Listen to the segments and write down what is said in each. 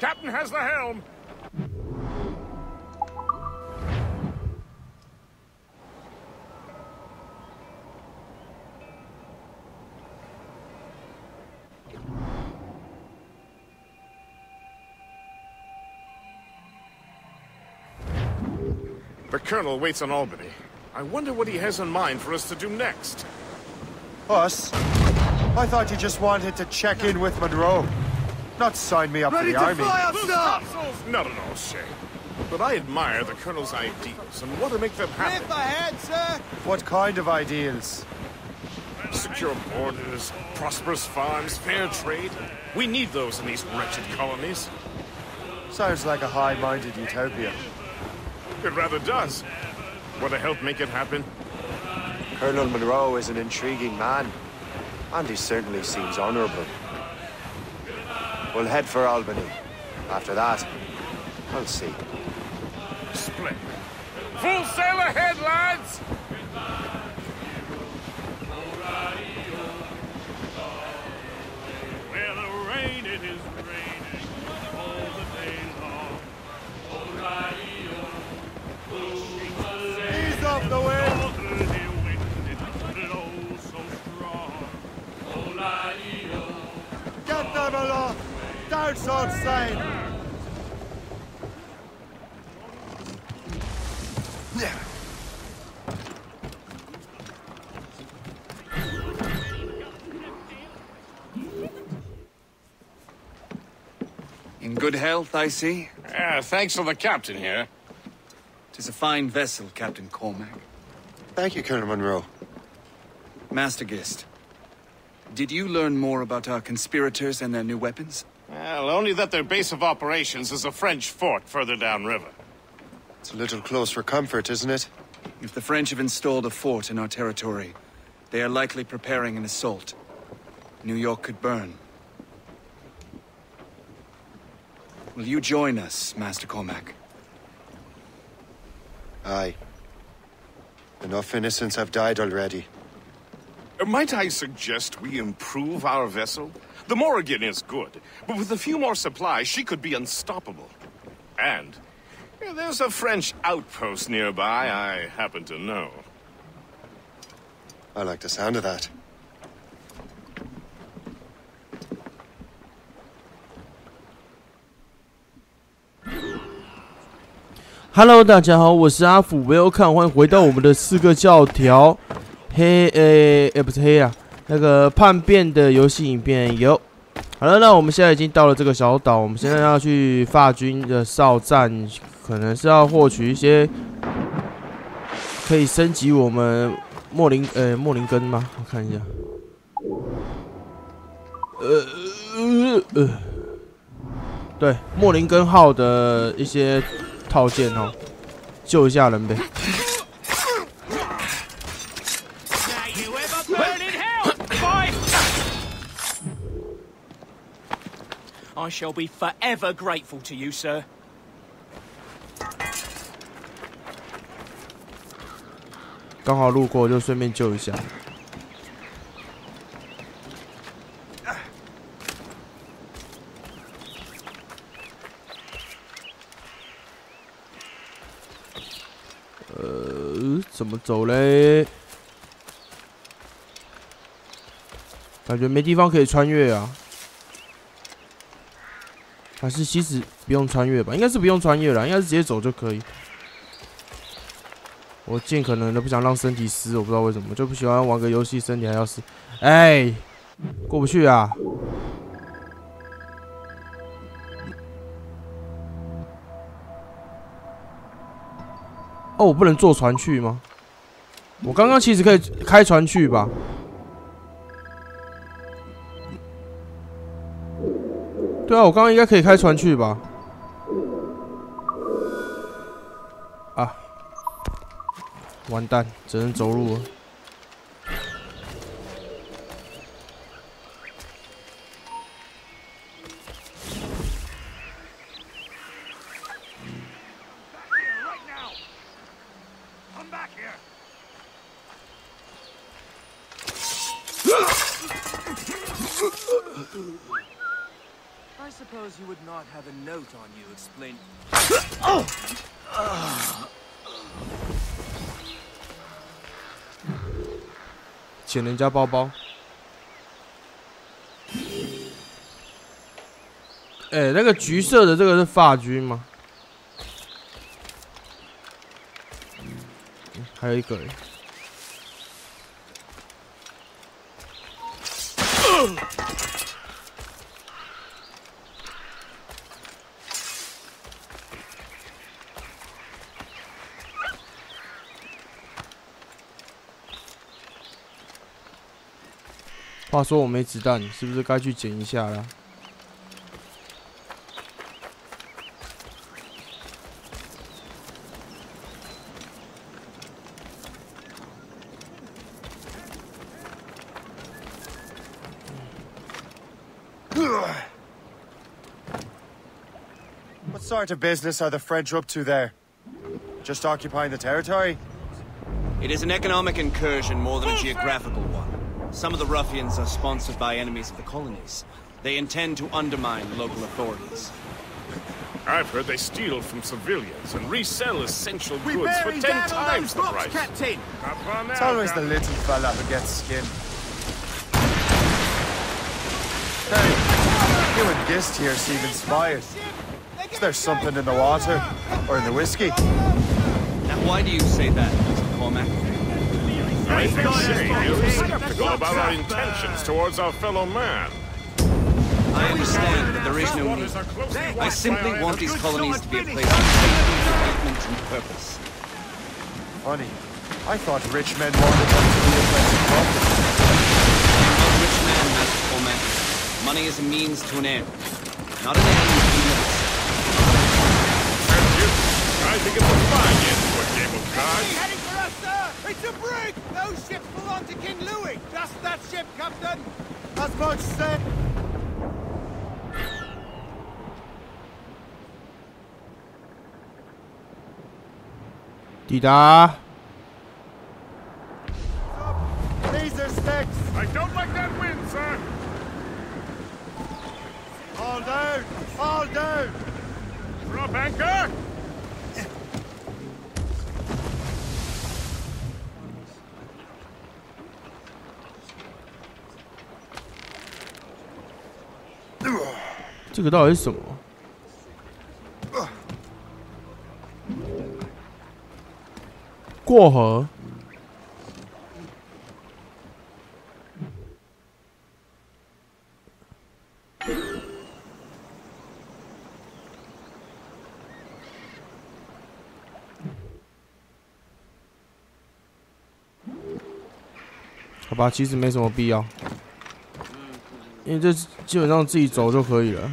Captain has the helm. The Colonel waits on Albany. I wonder what he has in mind for us to do next. Us? I thought you just wanted to check in with Monroe. Not sign me up for the army. Not at all, Shay. But I admire the Colonel's ideals and want to make them happen. Lift ahead, sir! What kind of ideals? Secure borders, prosperous farms, fair trade. We need those in these wretched colonies. Sounds like a high-minded utopia. It rather does. Want to help make it happen? Colonel Monroe is an intriguing man, and he certainly seems honorable. We'll head for Albany. After that, I'll see. Splendid. Full sail ahead, lads! Where the rain, it is raining all the day long. Ease off the wind! Get them aloft! Down sword sail! In good health, I see. Thanks to the captain here. 'Tis a fine vessel, Captain Cormac. Thank you, Colonel Monroe. Master Gist, did you learn more about our conspirators and their new weapons? Well, only that their base of operations is a French fort further downriver. It's a little close for comfort, isn't it? If the French have installed a fort in our territory, they are likely preparing an assault. New York could burn. Will you join us, Master Cormac? Aye. Enough innocents have died already. Might I suggest we improve our vessel? The Morrigan is good, but with a few more supplies, she could be unstoppable. And there's a French outpost nearby I happen to know. I like the sound of that. Hello， 大家好，我是阿虎 ，Welcome， 欢迎回到我们的刺客教条不是黑啊，那个叛变的游戏影片有。好了，那我们现在已经到了这个小岛，我们现在要去法军的哨站，可能是要获取一些可以升级我们莫林根吗？我看一下，对，莫林根号的一些套件哦，救一下人呗。I shall be forever grateful to you, sir. 刚好路过，就顺便救一下。怎么走嘞？感觉没地方可以穿越啊。还是其实不用穿越吧？应该是不用穿越啦，应该是直接走就可以。我尽可能的不想让身体湿，我不知道为什么，就不喜欢玩个游戏身体还要湿。哎，过不去啊！哦，我不能坐船去吗？我刚刚其实可以开船去吧？对啊，我刚刚应该可以开船去吧？啊，完蛋，只能走路了。I suppose you would not have a note on you explain. 捡人家包包。哎，那个橘色的这个是法军吗？还有一个人。话说我没子弹，是不是该去捡一下了？ What sort of business are the French up to there? Just occupying the territory? It is an economic incursion more than a geographical one. Some of the ruffians are sponsored by enemies of the colonies. They intend to undermine local authorities. I've heard they steal from civilians and resell essential goods for 10 times the price. Captain. It's always the little fella who gets skinned. Hey, you and Gist here seem inspired. Is there something in the water? Or in the whiskey? Now why do you say that, Mr. Cormac? I think Shane is skeptical about our intentions towards our fellow man. I understand that there is no need. I simply want these colonies to be a place of safety, development, and purpose. Funny. I thought rich men wanted them to be a place of profit. I'm not a rich man, Master Cormac. Money is a means to an end, not an end in and of itself. I think it's a fine end to a game of cards. Heading for us, sir! It's a brig! Those ships belong to King Louis! Just that ship, Captain! As much said. Dida. These are sticks! I don't like that wind, sir. All down! All down! Drop anchor. This 这个到底是什么？过河。好吧，其实没什么必要，因为这基本上自己走就可以了。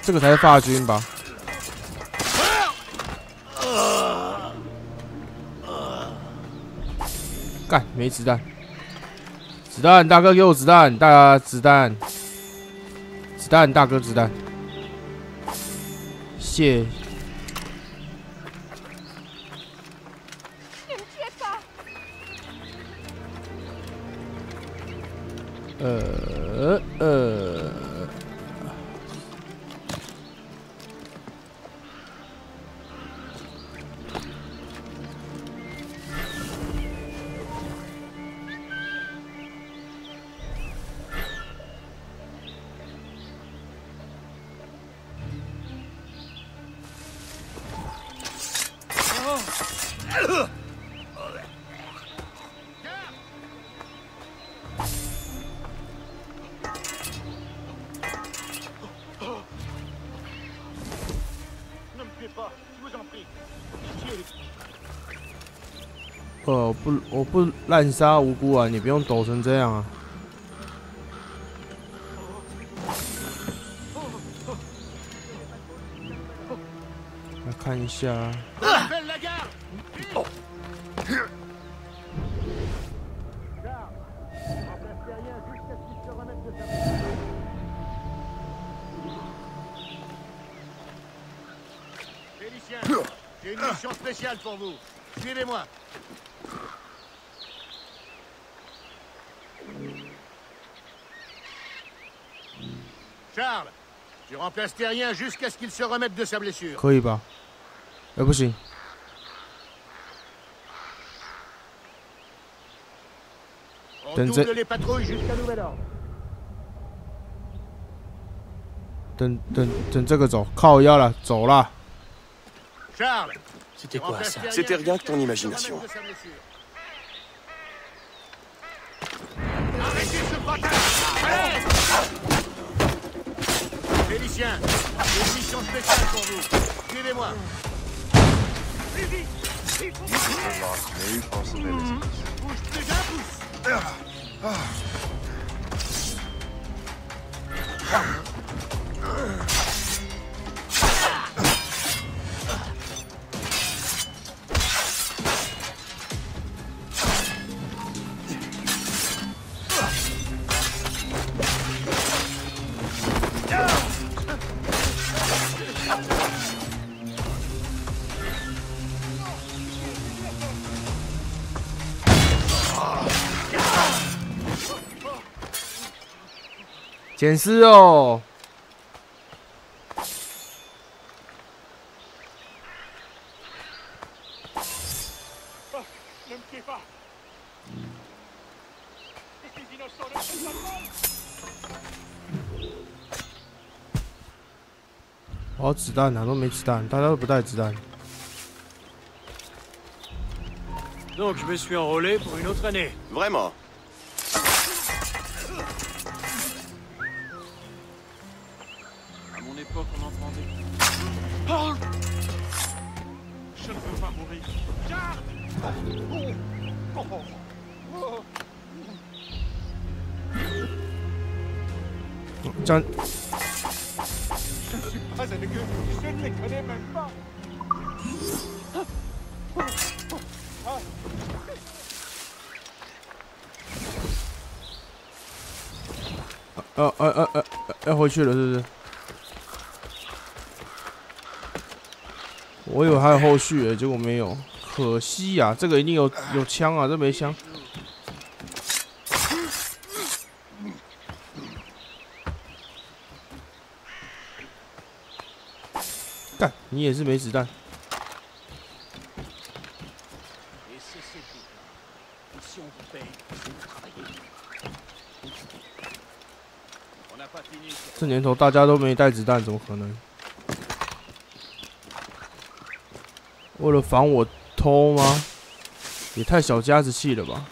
这个才是法军吧？干，没子弹！子弹，大哥给我子弹！子弹！子弹，大哥子弹！谢。我不滥杀无辜啊！你不用抖成这样啊！来看一下。Félicien, j'ai une mission spéciale pour vous. Suivez-moi. Charles, tu remplaces Terrien jusqu'à ce qu'il se remette de sa blessure. 可以吧？哎，不行。On double les patrouilles jusqu'à nouvel ordre. 等这个走，靠腰了，走了。Charles, C'était quoi ça? C'était rien que ton imagination. Arrêtez ce bâtard! Allez! Félicien, j'ai une mission spéciale pour vous. Suivez-moi. Bouge plus d'un pouce.捡尸哦！我要子弹啊，都没子弹，大家都不带子弹。 Donc je me suis enrôlé pour une autre année. Vraiment. À mon époque, on entendait. Oh je ne veux pas mourir. Garde! John... Je ne suis pas avec eux, je ne les connais même pas. 要回去了是不是？我以为还有后续结果没有，可惜呀、这个一定有枪啊，这没枪。干，你也是没子弹。 这年头大家都没带子弹，怎么可能？为了防我偷吗？也太小家子气了吧！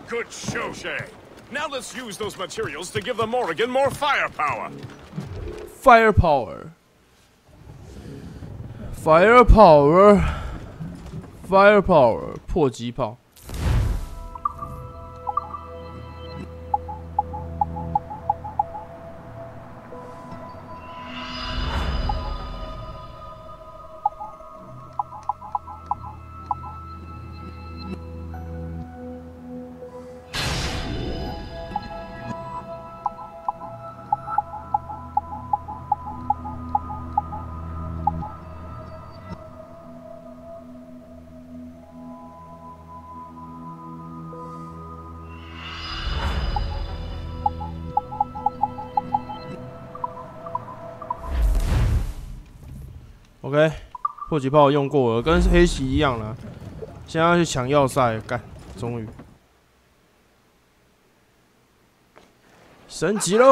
Good show, Shay. Now let's use those materials to give the Morrigan more firepower. Firepower. Firepower. Firepower. 迫击炮。 OK， 迫击炮用过了，跟黑旗一样了。现在要去抢要塞，干，终于升级喽！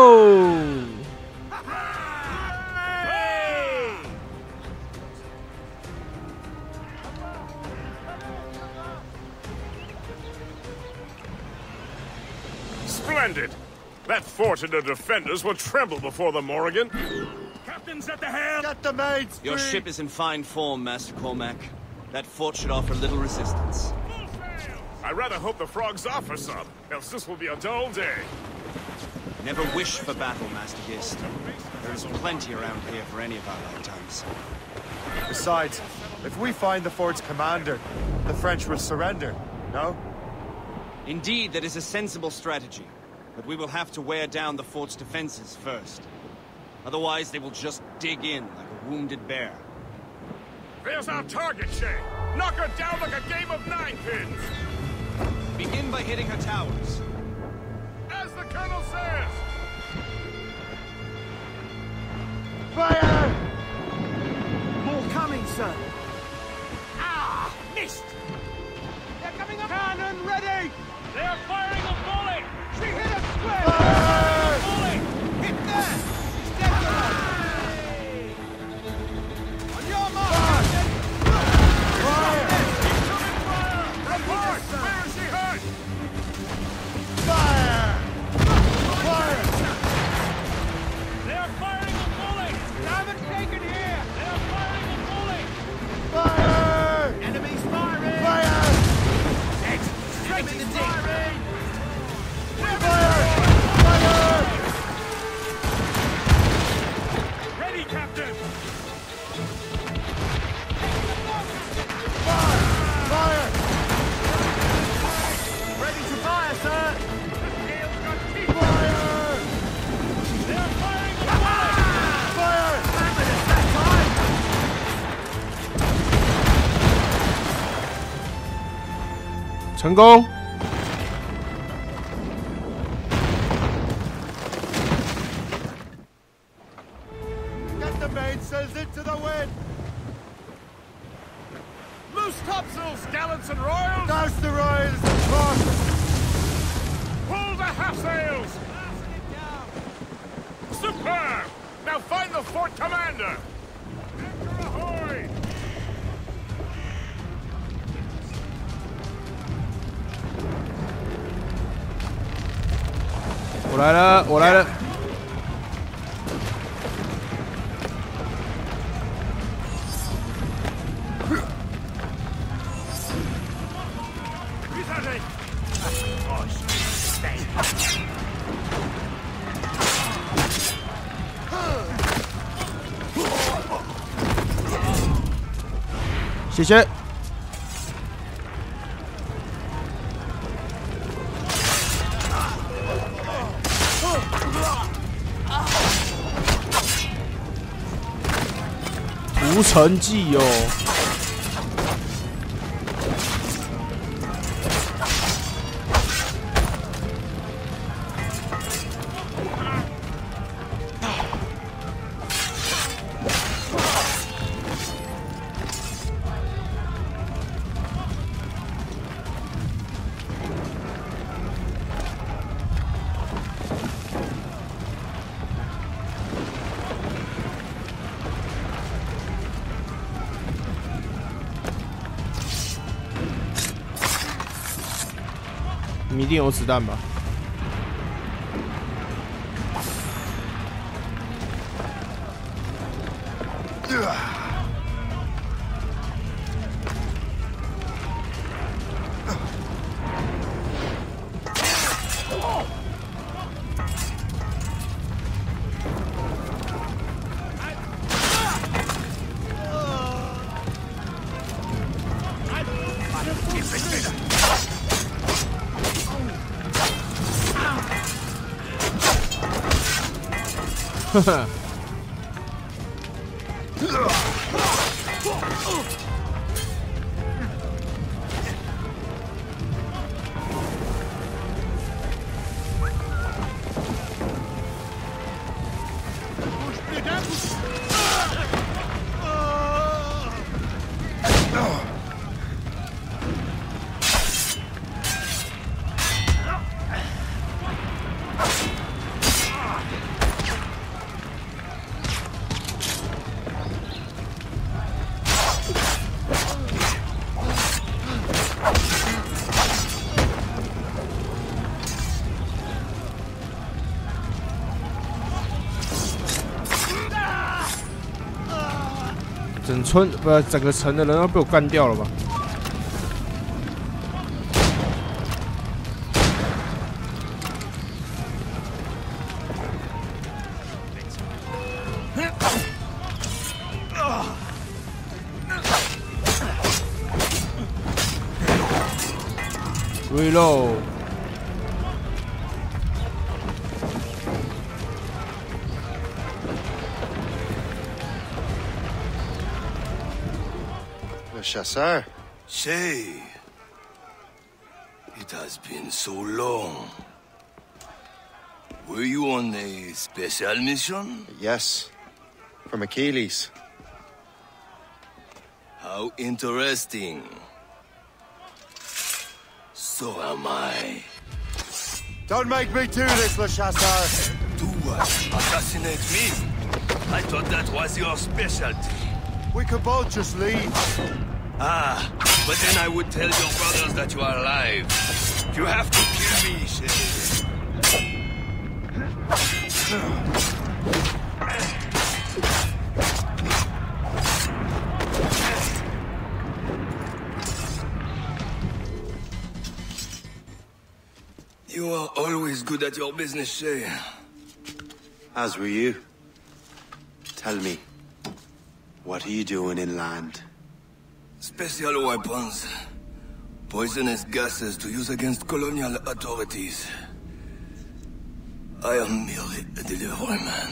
Splendid! That fort and the defenders will tremble before the Morrigan. Captain's at the helm! Got the mates! Your ship is in fine form, Master Cormac. That fort should offer little resistance. I rather hope the frogs offer some, else this will be a dull day. Never wish for battle, Master Gist. There is plenty around here for any of our lifetimes. Besides, if we find the fort's commander, the French will surrender, no? Indeed, that is a sensible strategy. But we will have to wear down the fort's defenses first. Otherwise, they will just dig in like a wounded bear. There's our target, Shay. Knock her down like a game of ninepins. Begin by hitting her towers. As the Colonel says. Fire! More coming, sir. Ah! Missed! They're coming up! Cannon ready! They're firing a volley! She hit us square! Fire! Volley! Hit there! She's dead, Colonel! On your mark, Captain! Fire! Report! Where is she hurt? Fire! Fire! They're firing a volley! Haven't taken here! They're firing a volley! Fire! Enemies firing! Fire! Straight in the dick! Fire! Fire! Ready, Captain! Fire! Ready to fire, sir! Fire! They're firing a volley! Fire! It's that time!成功。Get the mainsails into the wind! Loose topsails, gallants and royals! Douse the royals and cross! Pull the half-sails! Superb! Now find the fort commander! Anchor ahoy! 我来了，我来了。谢谢。无成绩哦。你一定有子弹吧？呵呵。整村不，整个城的人都被我干掉了吧？ Reload。Le chasseur. Say, it has been so long. Were you on a special mission? Yes. From Achilles. How interesting. So am I. Don't make me do this, Le Chasseur! Do what? Assassinate me? I thought that was your specialty. We could both just leave. Ah, but then I would tell your brothers that you are alive. You have to kill me, Shay. You are always good at your business, Shay. As were you. Tell me, what are you doing inland? Special weapons. Poisonous gases to use against colonial authorities. I am merely a delivery man.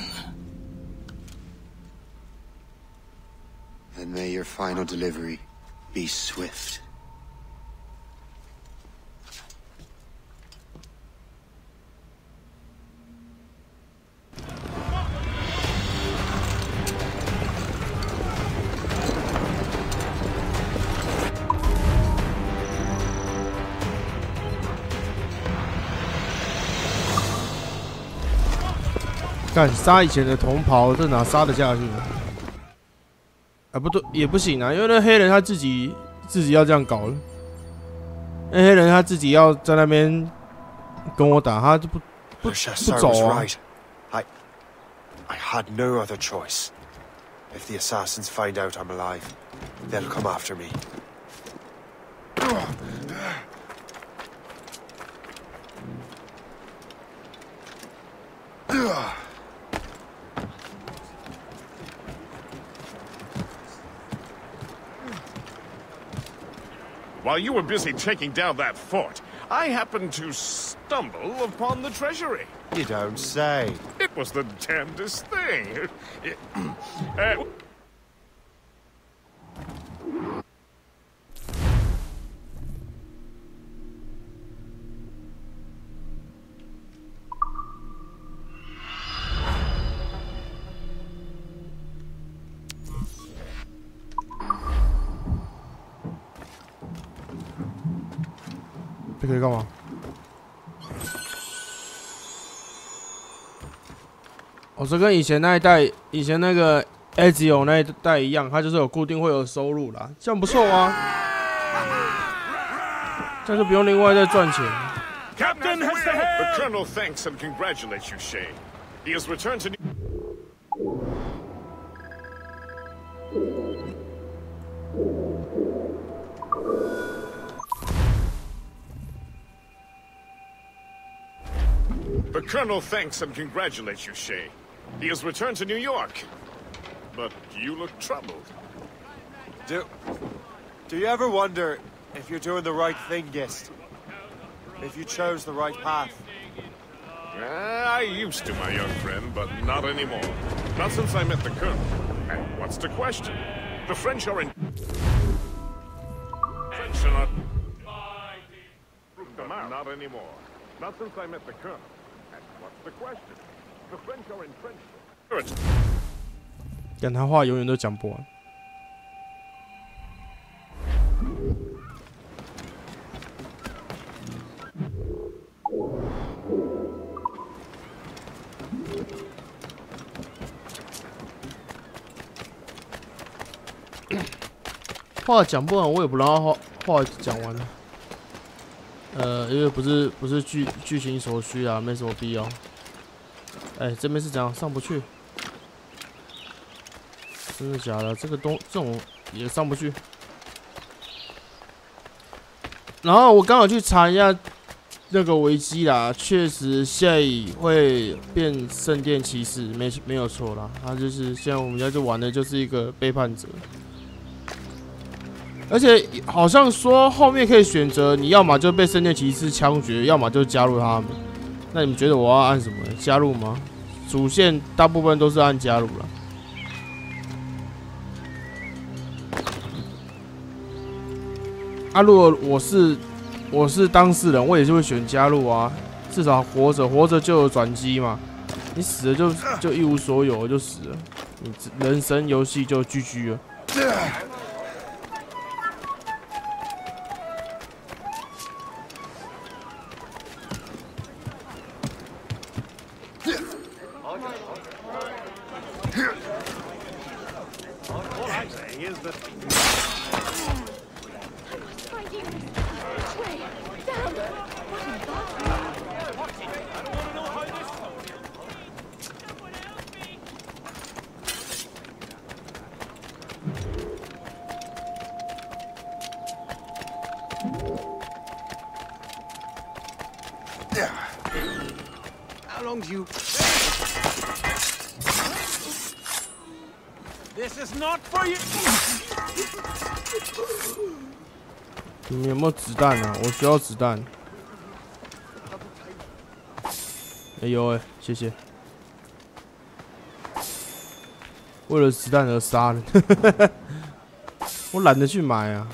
Then may your final delivery be swift. 干杀以前的同袍，这哪杀得下去？啊，不对，也不行啊，因为那黑人他自己要这样搞了。那黑人他自己要在那边跟我打，他就不走啊。I had no other choice. If the assassins find out I'm alive, they'll come after me. While you were busy taking down that fort, I happened to stumble upon the treasury. You don't say. It was the damnedest thing. 这可以干嘛？哦，这跟以前那一代，以前那个 ABSTERGO 那一代一样，它就是有固定会有收入啦，这样不错啊，这样就不用另外再赚钱。Captain has the head! The Colonel thanks and congratulates you, Shay. He has returned to... The Colonel thanks and congratulates you, Shay. He has returned to New York. But you look troubled. Do you ever wonder if you're doing the right thing, Gist? If you chose the right path? I used to, my young friend, but not anymore. Not since I met the Colonel. And what's the question? The French are in... French are not... Not anymore. Not since I met the Colonel. And what's the question? The French are entrenched. 但他话永远都讲不完。话讲不完，我也不让他话讲完了。因为不是剧情所需啊，没什么必要。哎，这边是怎样上不去？真的假的？这种也上不去。然后我刚好去查一下那个维基啦，确实谢伊会变圣殿骑士，没有错啦。他就是现在我们家就玩的就是一个背叛者。而且好像说后面可以选择，你要么就被圣殿骑士枪决，要么就加入他们。那你们觉得我要按什么？加入吗？主线大部分都是按加入了。啊，如果我是当事人，我也是会选加入啊，至少活着就有转机嘛。你死了就一无所有，就死了，你人生游戏就 GG 了。How long do you... This is not for you. 你们有没有子弹啊？我需要子弹。哎呦喂，谢谢。为了子弹而杀人，我懒得去买啊。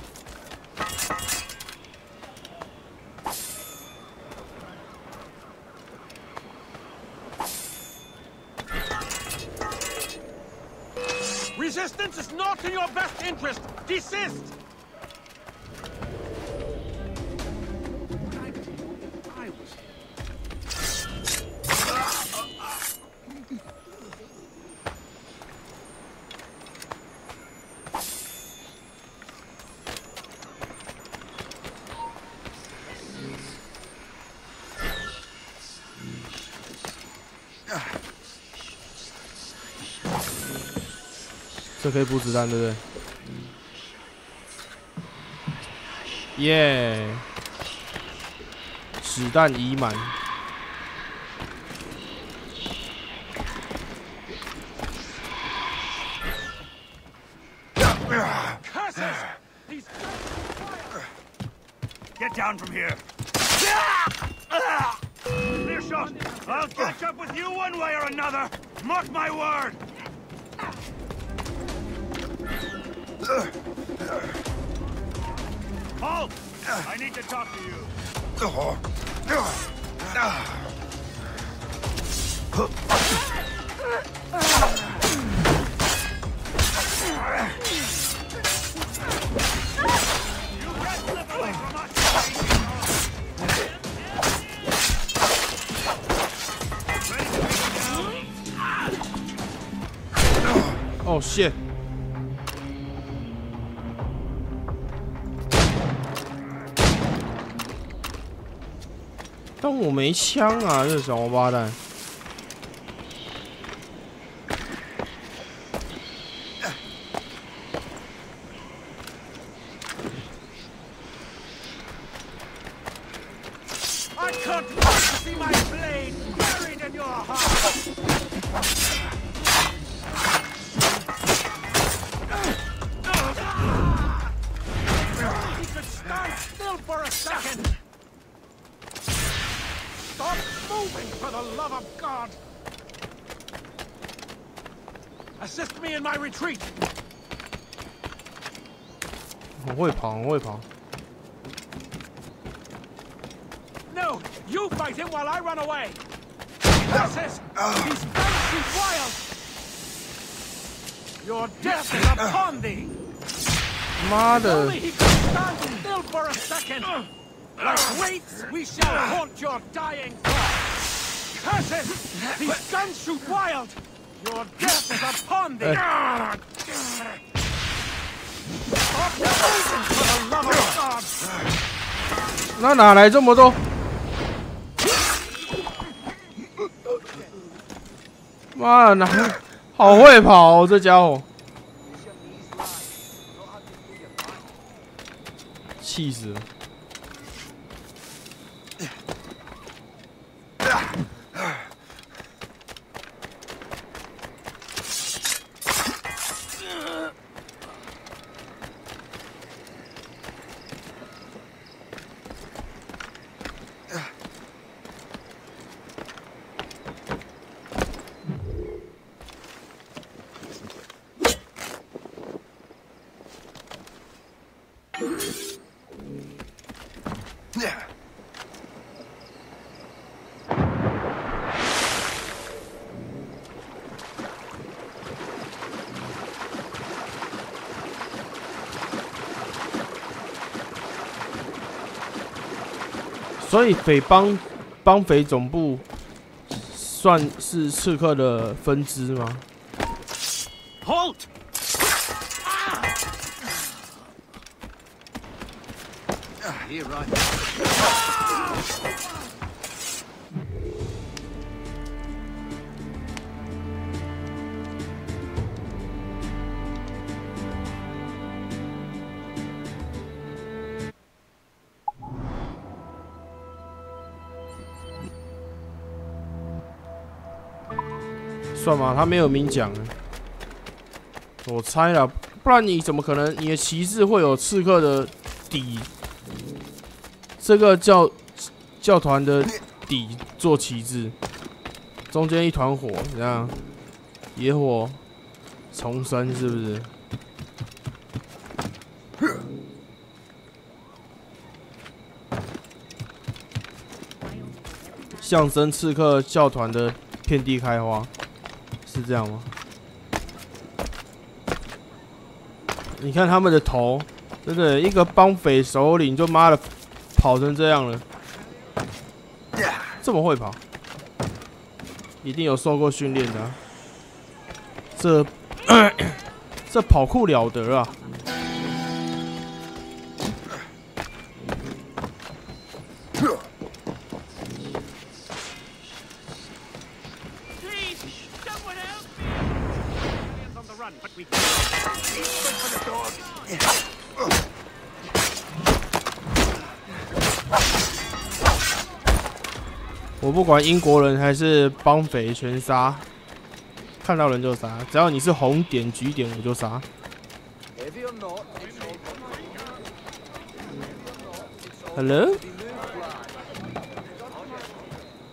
Resistance is not in your best interest. Desist. 这可以补子弹，对不对？耶！子弹已满。Get down from here. Clear shot. I'll catch up with you one way or another. Mark my word. Halt! I need to talk to you. Oh shit! 但我没枪啊，这小王八蛋！Assist me in my retreat. 我会跑，我会跑。No, you fight him while I run away. He's wild. Your death is upon thee. 妈的！ Only he can stand still for a second. Like weights, we shall haunt your dying thoughts. Curses! These guns shoot wild. Your death is upon thee. For the love of God. 那哪来这么多？妈的，好会跑哦，这家伙！气死了！所以帮匪总部算是刺客的分支吗 Halt! 算吗？他没有明讲，我猜了，不然你怎么可能？你的旗帜会有刺客的底，这个教团的底做旗帜，中间一团火，这样野火重生是不是？象征刺客教团的遍地开花。是这样吗？你看他们的头，真的一个帮匪首领就妈的跑成这样了，这么会跑，一定有受过训练的、啊。这跑酷了得啊！我不管英国人还是帮匪，全杀，看到人就杀，只要你是红点、橘点，我就杀。Hello，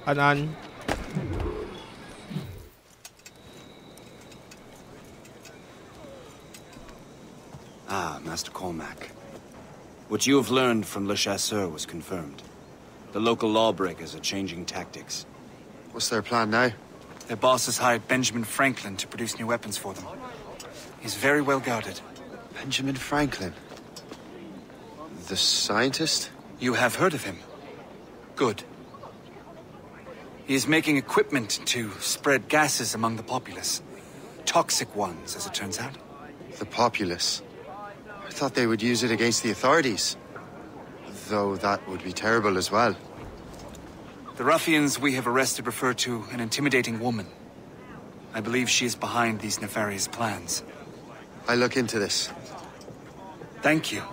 安安。Ah, Master Cormac. What you have learned from Le Chasseur was confirmed. The local lawbreakers are changing tactics. What's their plan now? Their boss has hired Benjamin Franklin to produce new weapons for them. He's very well guarded. Benjamin Franklin? The scientist? You have heard of him? Good. He is making equipment to spread gases among the populace. Toxic ones, as it turns out. The populace? I thought they would use it against the authorities. Though that would be terrible as well. The ruffians we have arrested refer to an intimidating woman. I believe she is behind these nefarious plans. I'll look into this. Thank you.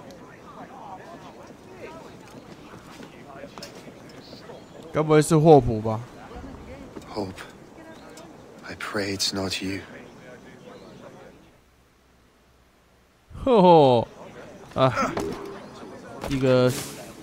该不会是霍普吧 Hope. I pray it's not you. 吼吼啊，一个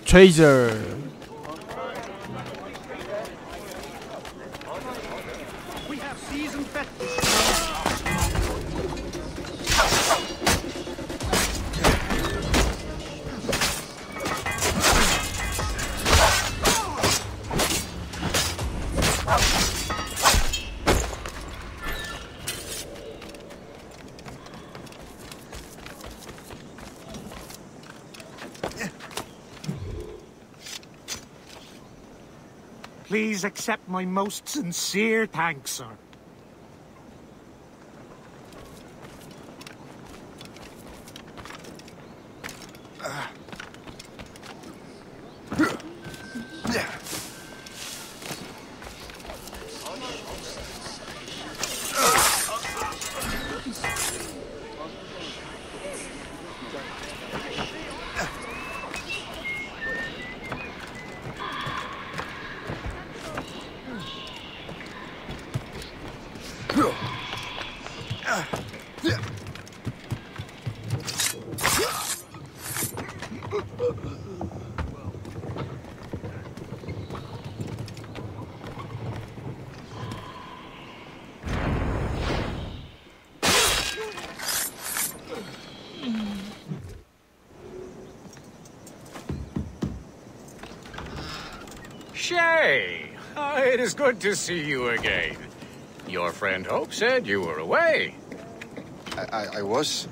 Tracer。Please accept my most sincere thanks, sir. Shay, it is good to see you again. Your friend Hope said you were away. I was.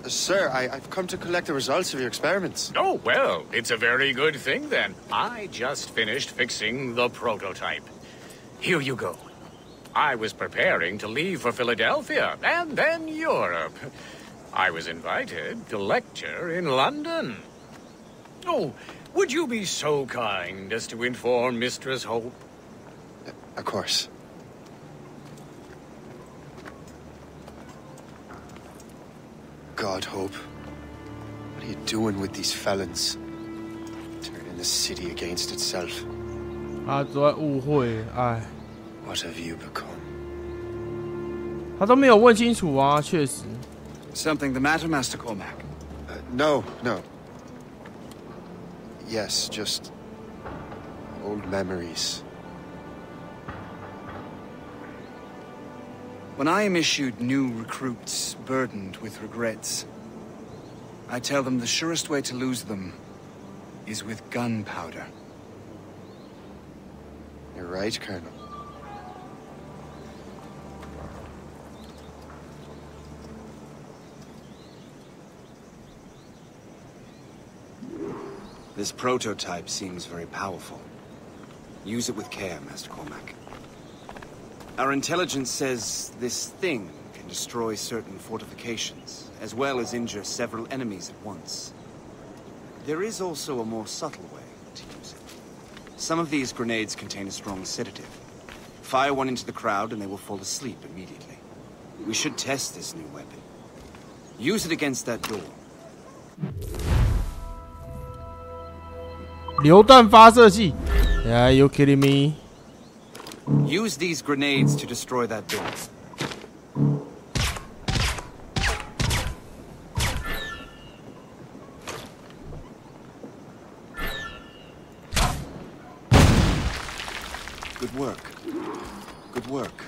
Sir, I've come to collect the results of your experiments. Oh, well, it's a very good thing then. I just finished fixing the prototype. Here you go. I was preparing to leave for Philadelphia, and then Europe. I was invited to lecture in London. Oh, would you be so kind as to inform Mistress Hope? Of course. God, Hope. What are you doing with these felons? Turning the city against itself. 他都在误会，哎。 What have you become? 他都没有问清楚啊，确实。Something the matter, Master Cormac? No. Yes, just old memories. When I am issued new recruits burdened with regrets, I tell them the surest way to lose them is with gunpowder. You're right, Colonel. This prototype seems very powerful. Use it with care, Master Cormac. Our intelligence says this thing can destroy certain fortifications, as well as injure several enemies at once. There is also a more subtle way to use it. Some of these grenades contain a strong sedative. Fire one into the crowd and they will fall asleep immediately. We should test this new weapon. Use it against that door. 榴弹发射器 ？Yeah, you kidding me? Use these grenades to destroy that door. Good work. Good work.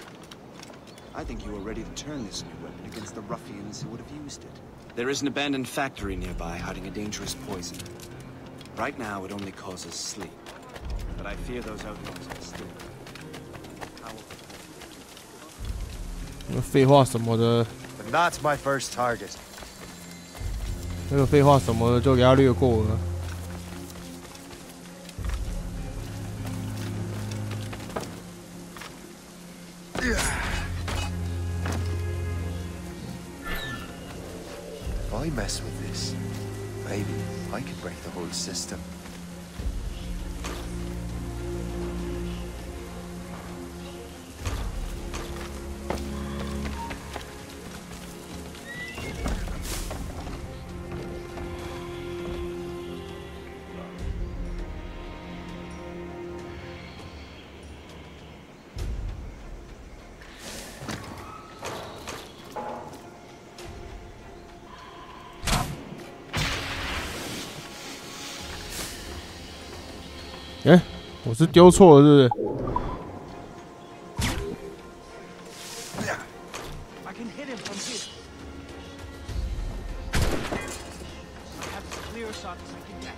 I think you are ready to turn this new weapon against the ruffians who would have used it. There is an abandoned factory nearby hiding a dangerous poison. Right now, it only causes sleep. But I fear those outlaws are still. 废话什么的， And that's my first target. 那个废话什么的就给他略过了。If I mess with this, maybe I could break the whole system.哎，我是丢错了，是不是？ I can hit him from here. I have as clear a shot as I can get.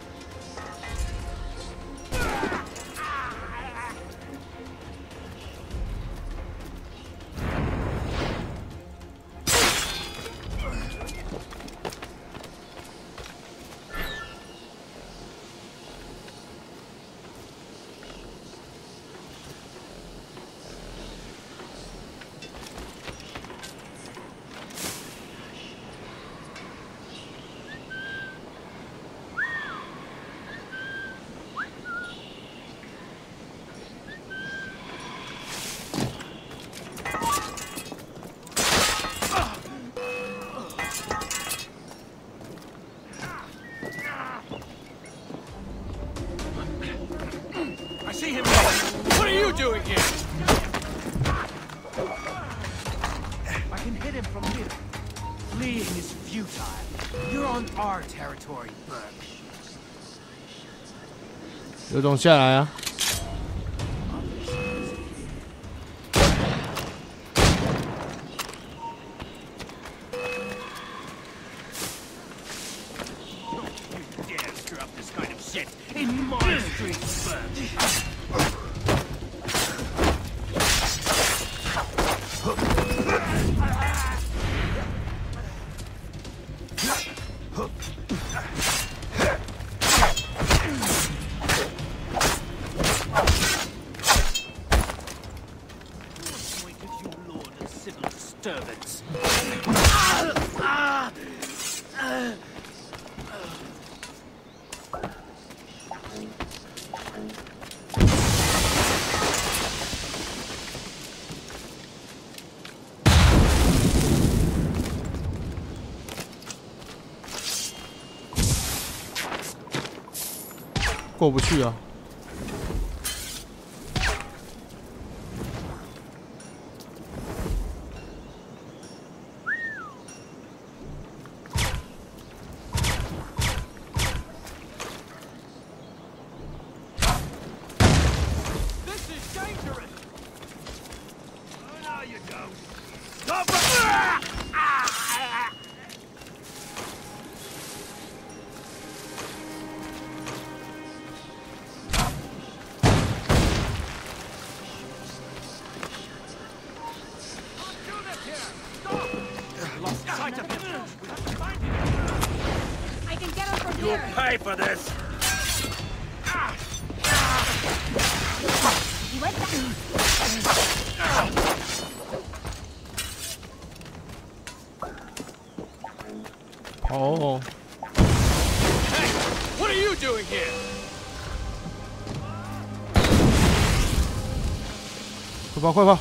See him there. What are you doing here? I can hit him from here. Fleeing is futile. You're on our territory, Burke. 有种下来啊！ Burke. 过不去啊！You'll pay for this! Oh. Hey! What are you doing here? 快跑快跑！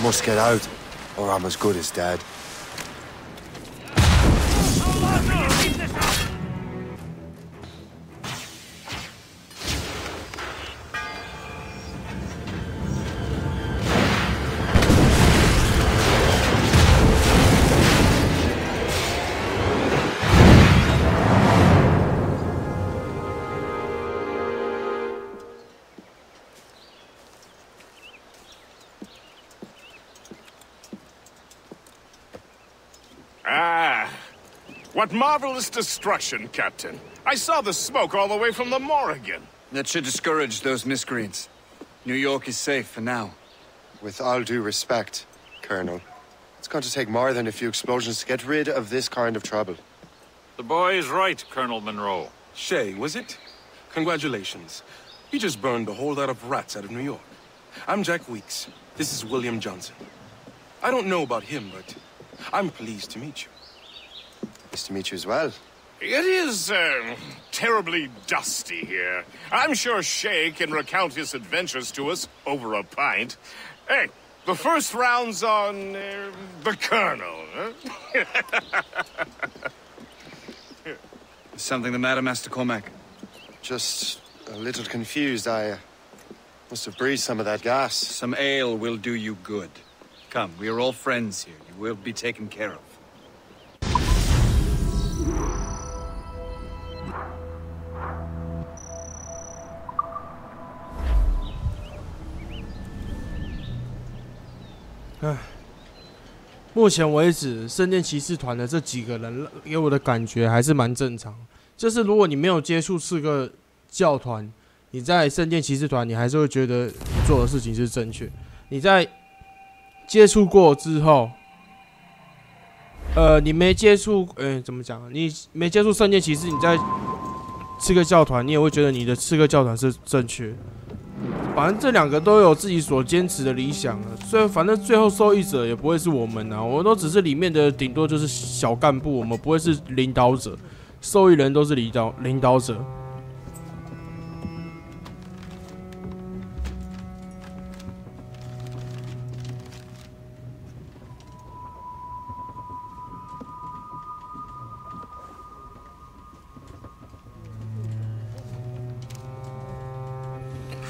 Must get out, or I'm as good as dead. What marvelous destruction, Captain. I saw the smoke all the way from the Morrigan. That should discourage those miscreants. New York is safe for now. With all due respect, Colonel, it's going to take more than a few explosions to get rid of this kind of trouble. The boy is right, Colonel Monroe. Shay, was it? Congratulations. You just burned a whole lot of rats out of New York. I'm Jack Weeks. This is William Johnson. I don't know about him, but I'm pleased to meet you. Nice to meet you as well. It is, terribly dusty here. I'm sure Shay can recount his adventures to us over a pint. Hey, the first round's on, the Colonel, huh? Is something the matter, Master Cormac? Just a little confused. I must have breathed some of that gas. Some ale will do you good. Come, we are all friends here. You will be taken care of. 目前为止，圣殿骑士团的这几个人给我的感觉还是蛮正常。就是如果你没有接触刺客教团，你在圣殿骑士团，你还是会觉得你做的事情是正确。你在接触过之后，你没接触，怎么讲？你没接触圣殿骑士，你在刺客教团，你也会觉得你的刺客教团是正确的。 反正这两个都有自己所坚持的理想了，所以反正最后受益者也不会是我们啊，我们都只是里面的顶多就是小干部，我们不会是领导者，受益人都是领导者。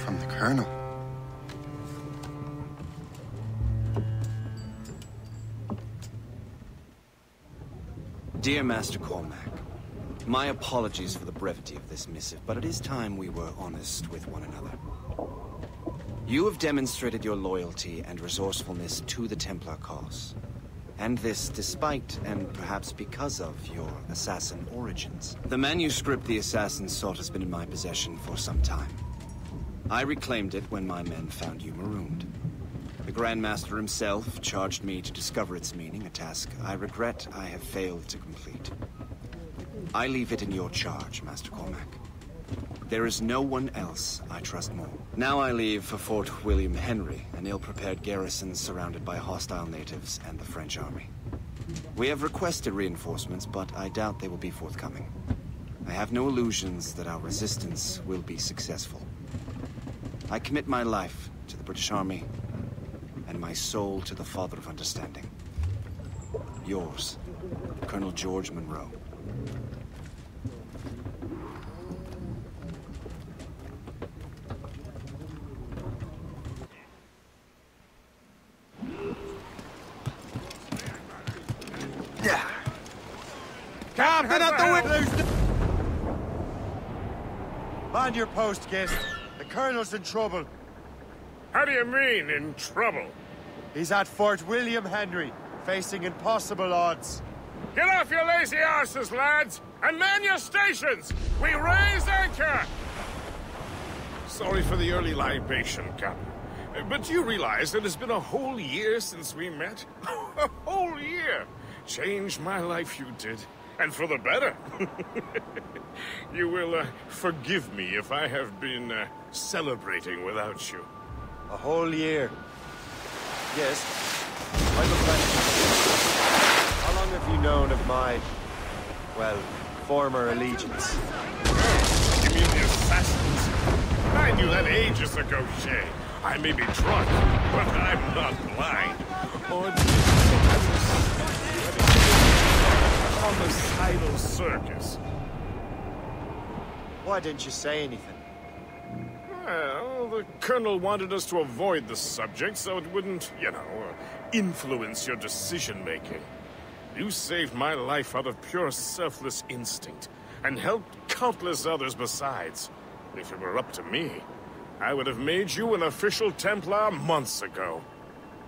From the Colonel. Dear Master Cormac, my apologies for the brevity of this missive, but it is time we were honest with one another. You have demonstrated your loyalty and resourcefulness to the Templar cause. And this despite, and perhaps because of, your assassin origins. The manuscript the assassin sought has been in my possession for some time. I reclaimed it when my men found you marooned. The Grand Master himself charged me to discover its meaning, a task I regret I have failed to complete. I leave it in your charge, Master Cormac. There is no one else I trust more. Now I leave for Fort William Henry, an ill-prepared garrison surrounded by hostile natives and the French army. We have requested reinforcements, but I doubt they will be forthcoming. I have no illusions that our resistance will be successful. I commit my life to the British Army, and my soul to the Father of Understanding. Yours, Colonel George Monroe. Captain at the window! Man your post, Gist. The Colonel's in trouble. How do you mean, in trouble? He's at Fort William Henry, facing impossible odds. Get off your lazy arses, lads, and man your stations! We raise anchor! Sorry for the early libation, Captain. But you realize it has been a whole year since we met? A whole year! Changed my life, you did. And for the better. You will forgive me if I have been celebrating without you. A whole year. Yes. I look like... How long have you known of my, well, former allegiance? You mean the assassins? I knew that ages ago, Shay. I may be drunk, but I'm not blind. Or homicidal circus. Why didn't you say anything? Well, the Colonel wanted us to avoid the subject so it wouldn't, you know, influence your decision-making. You saved my life out of pure selfless instinct, and helped countless others besides. If it were up to me, I would have made you an official Templar months ago.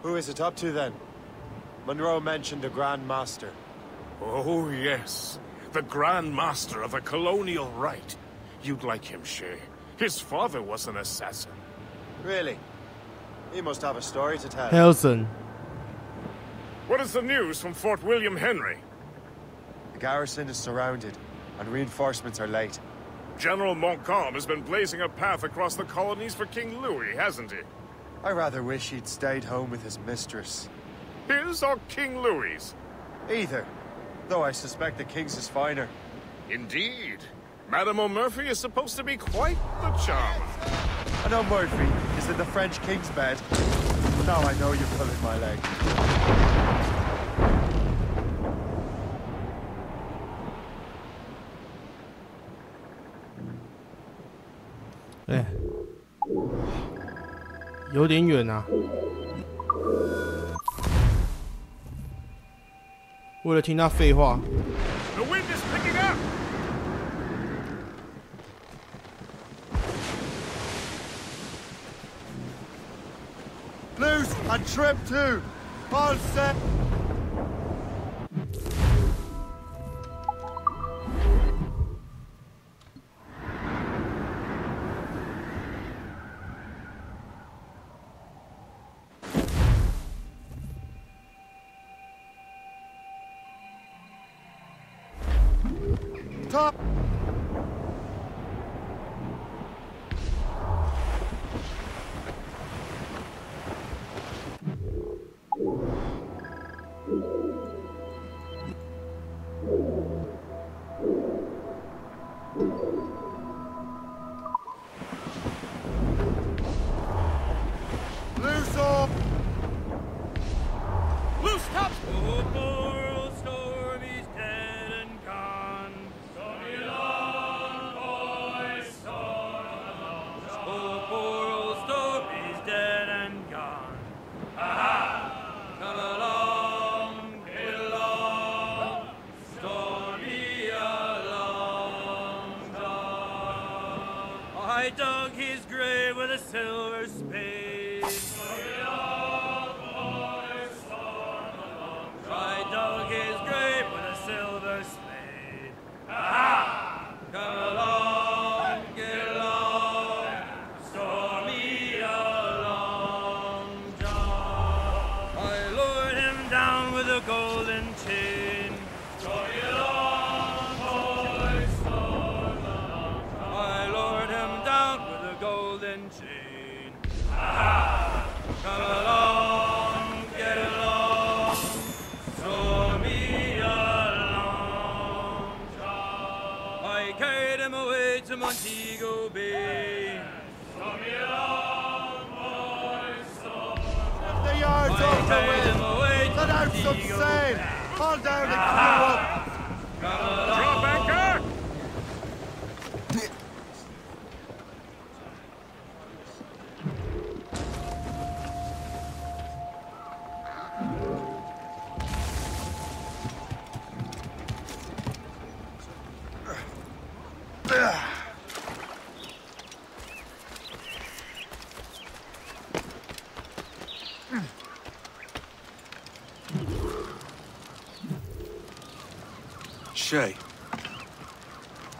Who is it up to, then? Monroe mentioned the Grand Master. Oh, yes. The Grand Master of a colonial rite. You'd like him, Shay. His father was an assassin. Really? He must have a story to tell. Helson. What is the news from Fort William Henry? The garrison is surrounded, and reinforcements are late. General Montcalm has been blazing a path across the colonies for King Louis, hasn't he? I rather wish he'd stayed home with his mistress. His or King Louis's? Either. Though I suspect the King's is finer. Indeed. Madame O'Murphy is supposed to be quite the charmer. And O'Murphy is in the French King's bed. Now I know you're pulling my leg. Eh. 有点远啊。为了听他废话。The wind is picking up. Loose and trim too. All set. Top. Loose off. Loose tops. Moral storm is dead and gone. Stormy along, boys, storm along. Oh, poor old storm is dead and gone. Ha-ha! Come along, get along. Stormy along, gone. I dug his grave with a silver spade. with a golden chain. I lowered him down with a golden chain. Come along, get along, show me a long job. I carried him away to Montego Bay. Show me a long voice. The yard's over with. Let out some sail. Haul down and clear up. Drop anchor! Shay,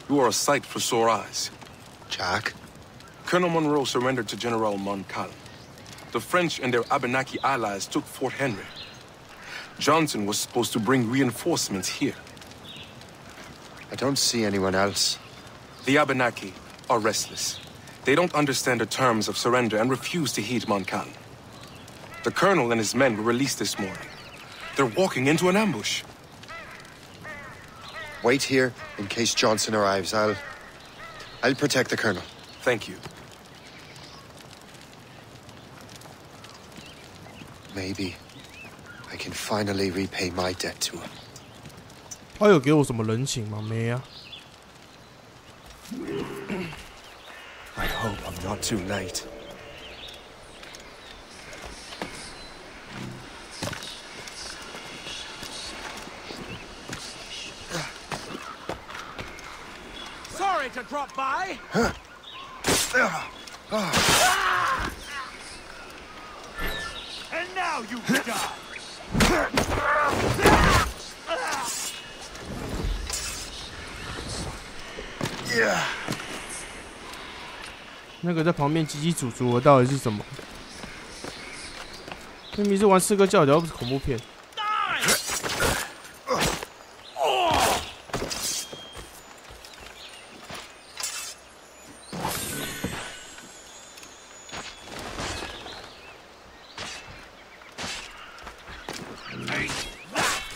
you are a sight for sore eyes. Jack? Colonel Monroe surrendered to General Montcalm. The French and their Abenaki allies took Fort Henry. Johnson was supposed to bring reinforcements here. I don't see anyone else. The Abenaki are restless. They don't understand the terms of surrender and refuse to heed Montcalm. The colonel and his men were released this morning. They're walking into an ambush. Wait here in case Johnson arrives. I'll protect the colonel. Thank you. Maybe I can finally repay my debt to him. 他有给我什么人情吗？没啊。I hope I'm not too late. Sorry to drop by. And now you die. 那个在旁边叽叽喳喳的到底是什么？明明是玩《刺客教条》，不是恐怖片。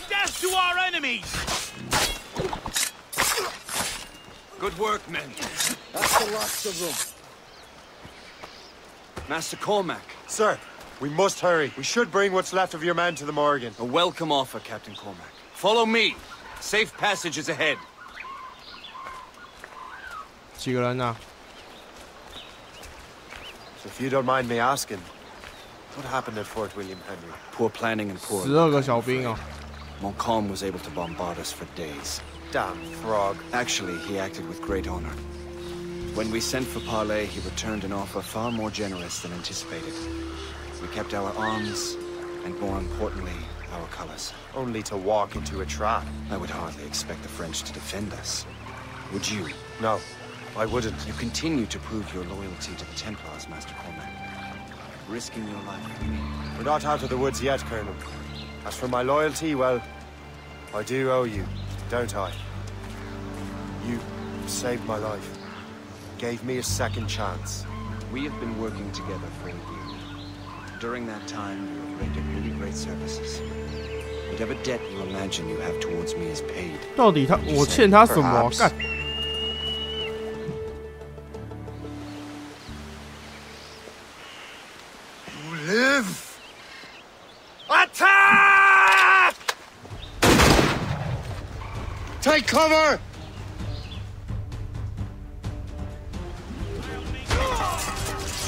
Death to our enemies! Good work, men. That's the last of them. Master Cormac. Sir, we must hurry. We should bring what's left of your men to the Morgan. A welcome offer, Captain Cormac. Follow me. Safe passage is ahead. 几个人啊？ So if you don't mind me asking, what happened at Fort William Henry? Poor planning and poor. 12个小兵哦。 Montcalm was able to bombard us for days. Damn frog. Actually, he acted with great honor. When we sent for parley, he returned an offer far more generous than anticipated. We kept our arms, and more importantly, our colors. Only to walk into a trap. I would hardly expect the French to defend us. Would you? No, I wouldn't. You continue to prove your loyalty to the Templars, Master Cormac. Risking your life for me. We're not out of the woods yet, Colonel. As for my loyalty, well, I do owe you, don't I? You saved my life. Gave me a second chance. We have been working together for a year. During that time, you have rendered really great services. Whatever debt you imagine you have towards me is paid. 到底我欠他什么？干！ You live! Attack! Take cover!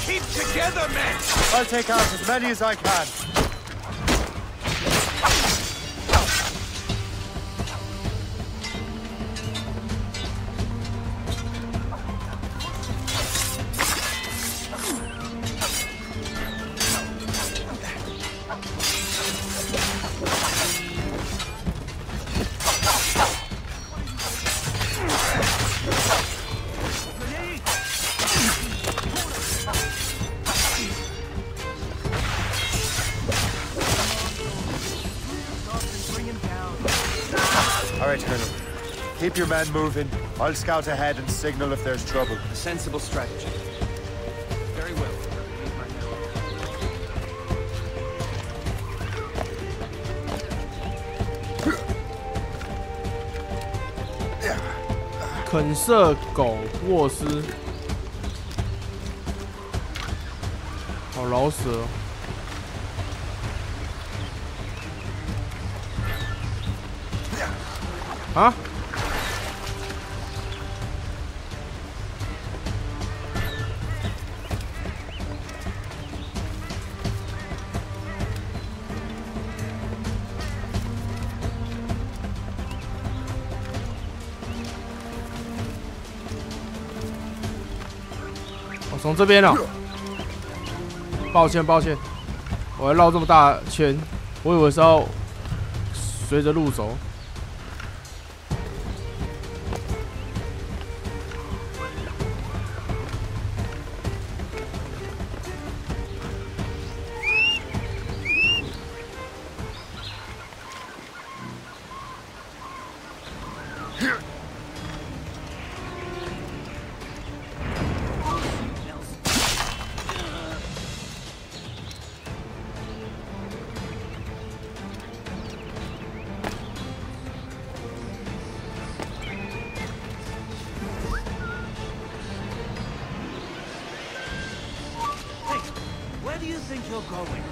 Keep together, men! I'll take out as many as I can. All right, Colonel. Keep your men moving. I'll scout ahead and signal if there's trouble. A sensible strategy. Very well. 肯瑟苟沃斯，好老舍哦。啊！我从这边哦，抱歉，我要绕这么大圈，我以为是要随着路走。Where do you think you're going?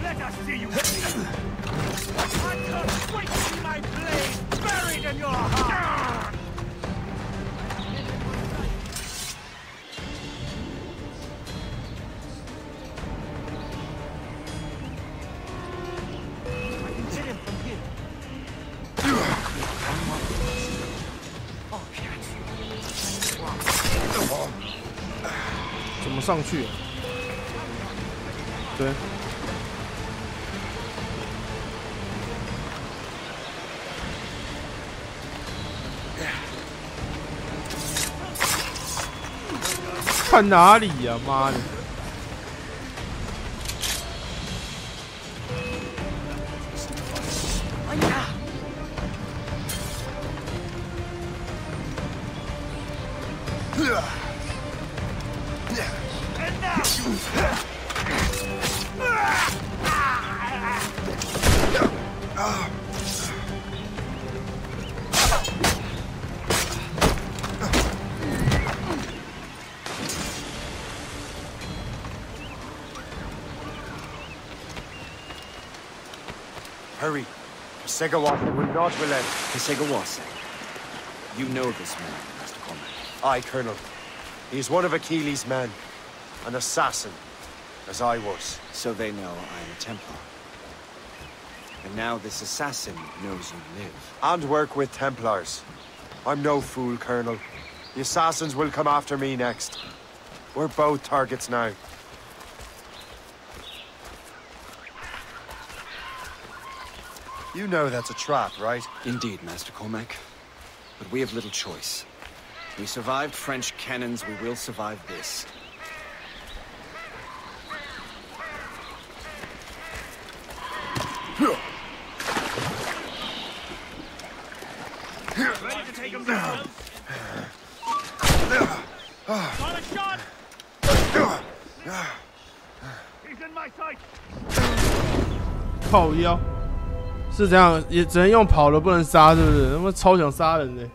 Let us see you. I can't wait to see my blade buried in your heart. I can hit him from here. Oh, cat. 怎么上去？对。看哪里呀、妈的！Hurry. Segawase will not relent. Segawase. You know this man, Master Cormac. Aye, Colonel. He is one of Achilles' men. An assassin, as I was. So they know I am a Templar. And now this assassin knows you live. And work with Templars. I'm no fool, Colonel. The assassins will come after me next. We're both targets now. You know that's a trap, right? Indeed, Master Cormac. But we have little choice. We survived French cannons, we will survive this. Ready to take him down? Got a shot! He's in my sight! 靠腰，是这样，也只能用跑的，不能杀，是不是？他妈超想杀人的。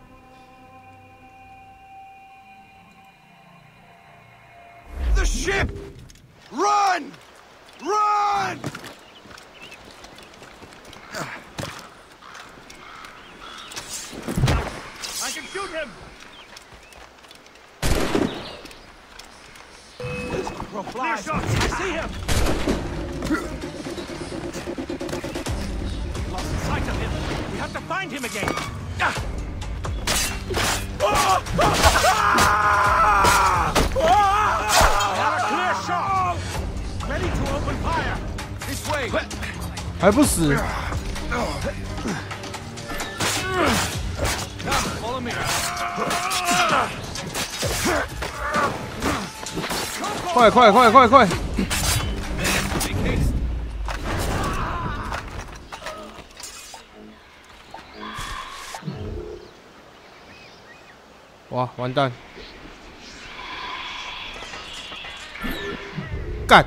The ship! Run! Run! I can shoot him! Clear shots! I see him! Lost sight of him. We have to find him again. I have a clear shot. 还不死？快快快快快！哇，完蛋！干！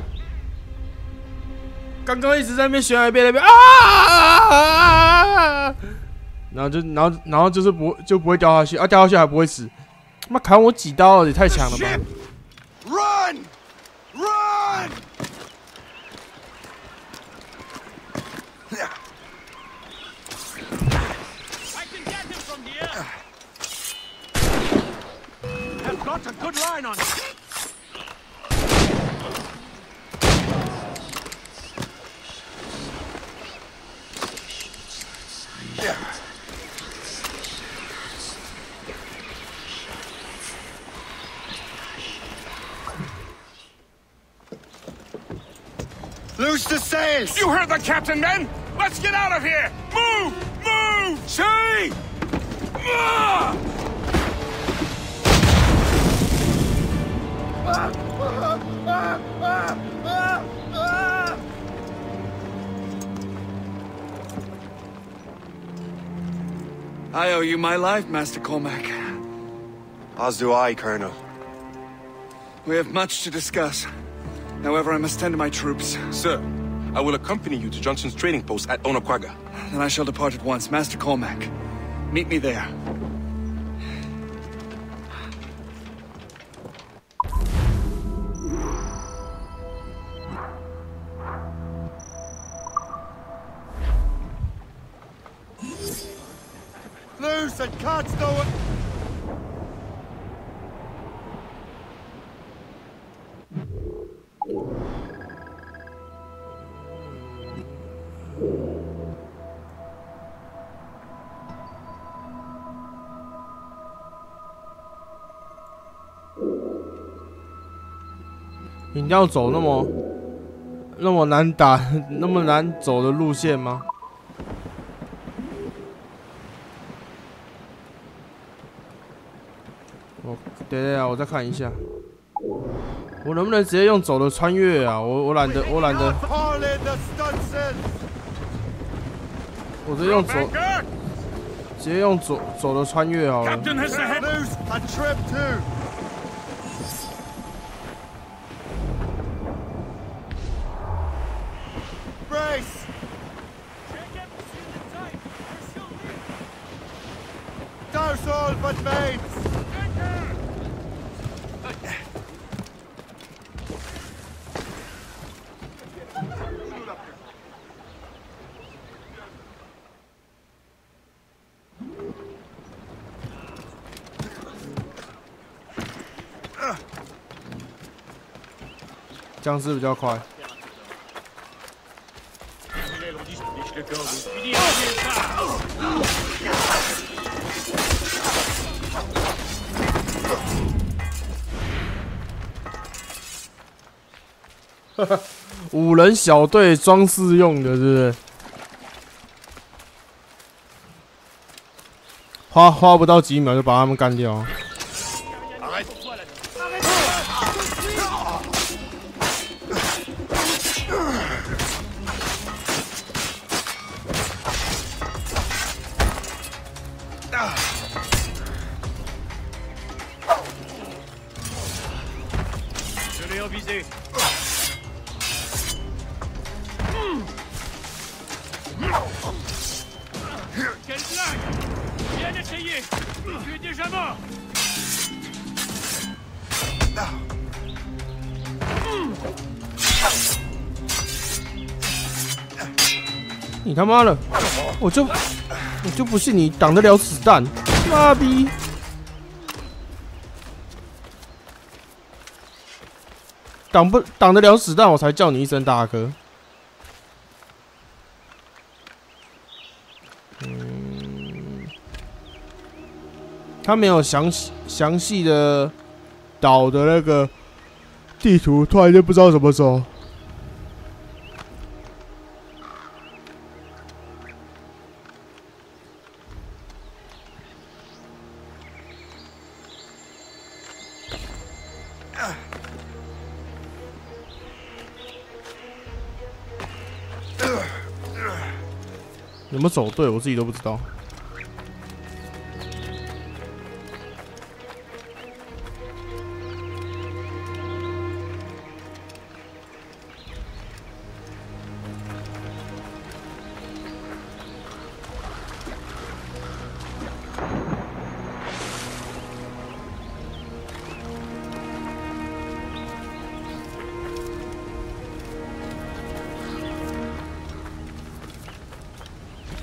刚刚一直在那边旋来变那边啊！然后就是不会掉下去啊，掉下去还不会死。他妈砍我几刀也太强了吧 ！Run! Run! I can get him from here. I've got a good line on him. Loose the sails! You heard the captain, men! Let's get out of here! Move! Move! See! I owe you my life, Master Cormac. As do I, Colonel. We have much to discuss. However, I must tend to my troops. Sir, I will accompany you to Johnson's trading post at Onokwaga. Then I shall depart at once. Master Cormac, meet me there. Loose and can't stow it! 你要走那么难打、那么难走的路线吗？等啊，我再看一下，我能不能直接用走的穿越啊？我懒得，我直接用走的穿越好了。Douse all but mates! 这样是比较快。5人小队装饰用的，是不是？花不到几秒就把他们干掉。你他妈的，我就不信你挡得了子弹，妈逼！挡得了子弹，我才叫你一声大哥。他没有详细的导的那个地图，突然间不知道怎么走。有没有走对，我自己都不知道。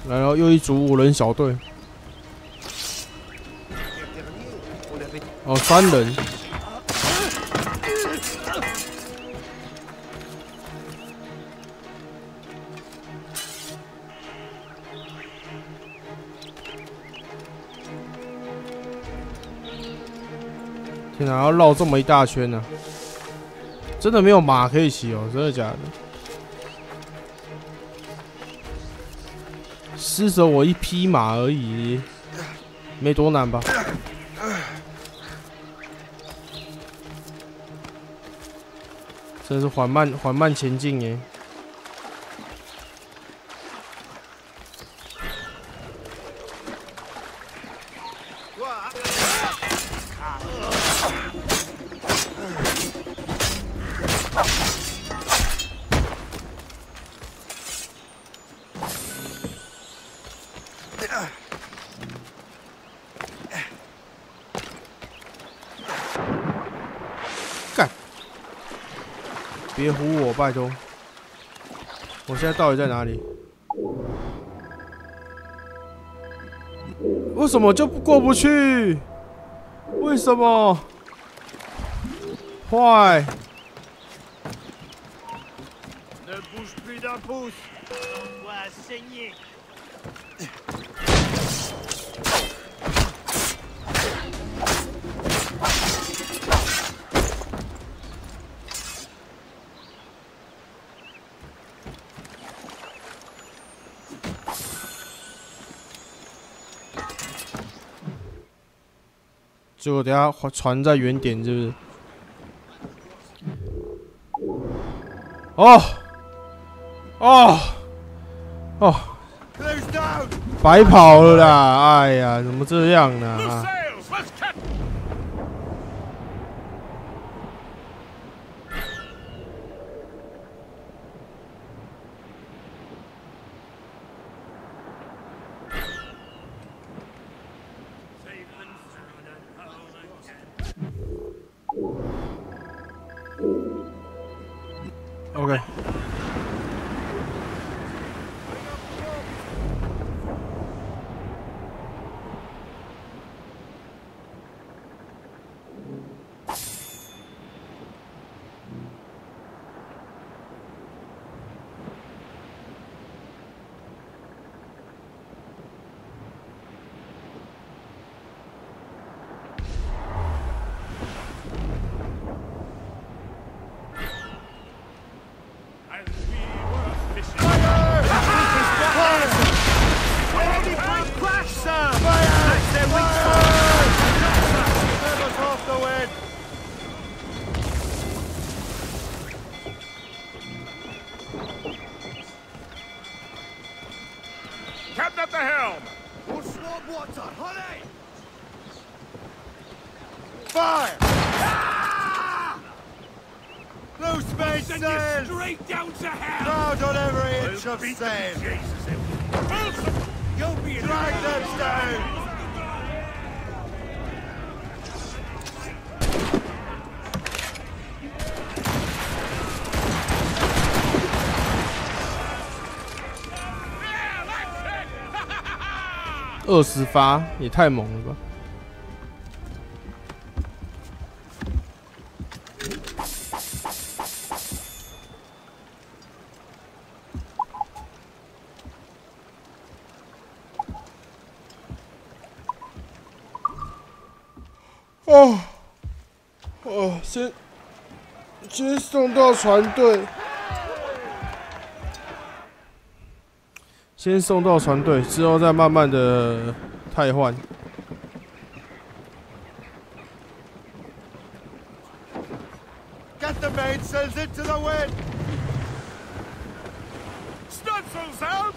来了，又一组5人小队。哦，3人。天哪，要绕这么一大圈呢、啊！真的没有马可以骑哦，真的假的？施舍我一匹马而已，没多难吧？真是缓慢前进耶！别唬我，拜托！我现在到底在哪里？为什么就过不去？为什么？坏！结果等下船在原点，是不是？哦，哦，哦，白跑了啦！哎呀，怎么这样呢？啊！OK。Captain at the helm! We'll swap water, honey! Fire! Ah! Blue space sails! Straight down to hell! Crowd on every inch of sail! You'll be drag them down! !20发也太猛了吧！哦，哦，先送到船队，先送到船队，之后再慢慢的汰换。Get the mainsails into the wind! Stunsails out!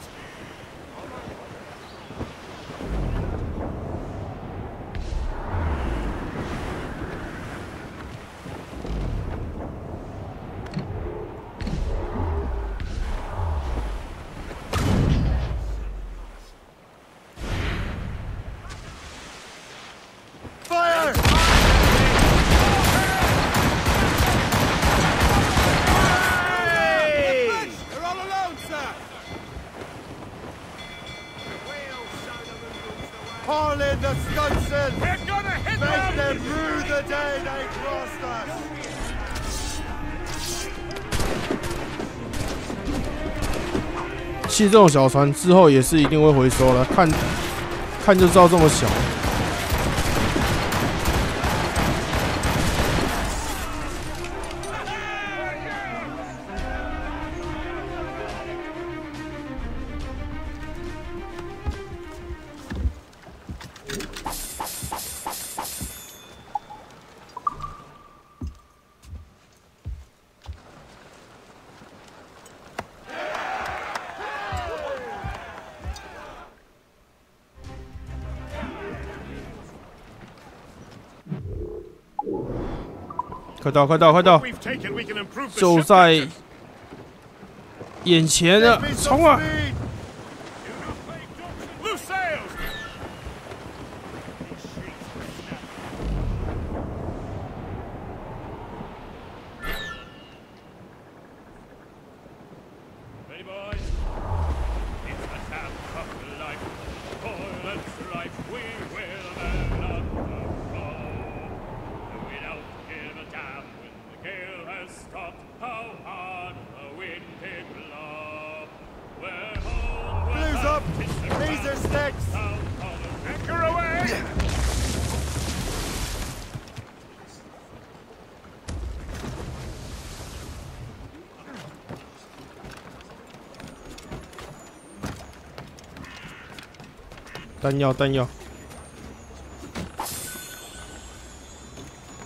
其实这种小船之后也是一定会回收的，看就知道这么小。快到！快到！就在眼前了，冲啊！弹药，